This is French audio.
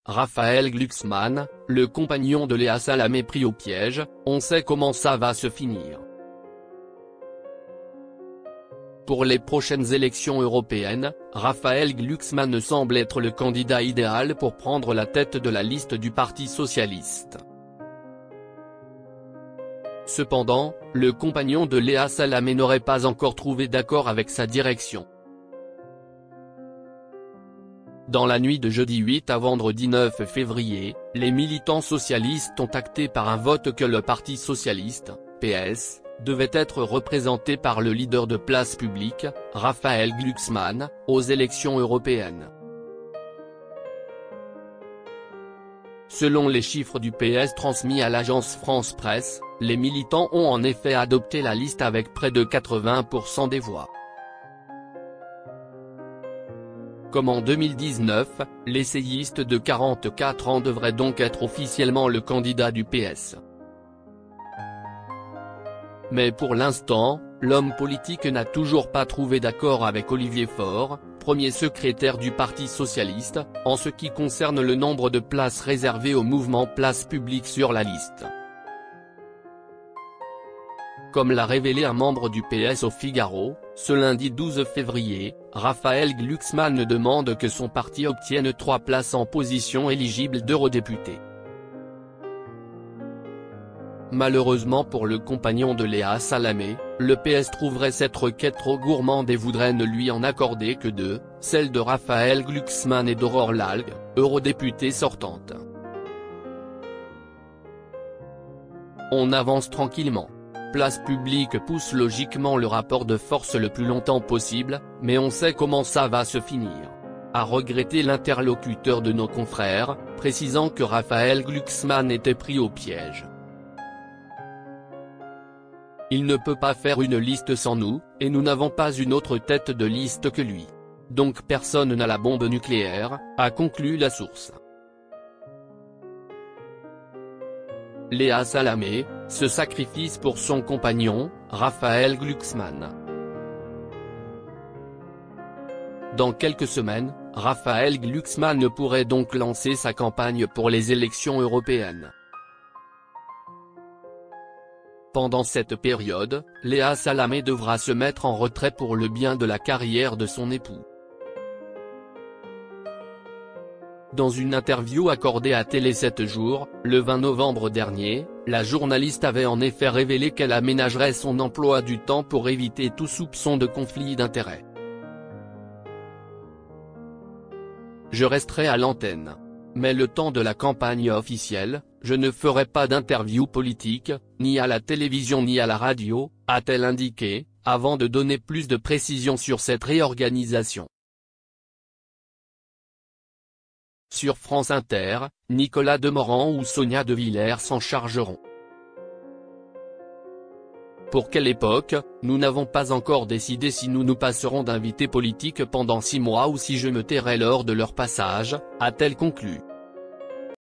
Raphaël Glucksmann, le compagnon de Léa Salamé pris au piège, on sait comment ça va se finir. Pour les prochaines élections européennes, Raphaël Glucksmann semble être le candidat idéal pour prendre la tête de la liste du Parti socialiste. Cependant, le compagnon de Léa Salamé n'aurait pas encore trouvé d'accord avec sa direction. Dans la nuit de jeudi 8 à vendredi 9 février, les militants socialistes ont acté par un vote que le Parti socialiste, PS, devait être représenté par le leader de Place Publique, Raphaël Glucksmann, aux élections européennes. Selon les chiffres du PS transmis à l'agence France Presse, les militants ont en effet adopté la liste avec près de 80% des voix. Comme en 2019, l'essayiste de 44 ans devrait donc être officiellement le candidat du PS. Mais pour l'instant, l'homme politique n'a toujours pas trouvé d'accord avec Olivier Faure, premier secrétaire du Parti socialiste, en ce qui concerne le nombre de places réservées au mouvement Place Publique sur la liste. Comme l'a révélé un membre du PS au Figaro, ce lundi 12 février, Raphaël Glucksmann demande que son parti obtienne 3 places en position éligible d'eurodéputé. Malheureusement pour le compagnon de Léa Salamé, le PS trouverait cette requête trop gourmande et voudrait ne lui en accorder que 2, celle de Raphaël Glucksmann et d'Aurore Lalgue, eurodéputée sortante. On avance tranquillement. Place Publique pousse logiquement le rapport de force le plus longtemps possible, mais on sait comment ça va se finir. A regretté l'interlocuteur de nos confrères, précisant que Raphaël Glucksmann était pris au piège. Il ne peut pas faire une liste sans nous, et nous n'avons pas une autre tête de liste que lui. Donc personne n'a la bombe nucléaire, a conclu la source. Léa Salamé, se sacrifie pour son compagnon, Raphaël Glucksmann. Dans quelques semaines, Raphaël Glucksmann pourrait donc lancer sa campagne pour les élections européennes. Pendant cette période, Léa Salamé devra se mettre en retrait pour le bien de la carrière de son époux. Dans une interview accordée à Télé 7 jours, le 20 novembre dernier, la journaliste avait en effet révélé qu'elle aménagerait son emploi du temps pour éviter tout soupçon de conflit d'intérêts. Je resterai à l'antenne. Mais le temps de la campagne officielle, je ne ferai pas d'interview politique, ni à la télévision ni à la radio, a-t-elle indiqué, avant de donner plus de précisions sur cette réorganisation. Sur France Inter, Nicolas Demorand ou Sonia De Villers s'en chargeront. Pour quelle époque, nous n'avons pas encore décidé si nous passerons d'invités politiques pendant 6 mois ou si je me tairai lors de leur passage, a-t-elle conclu.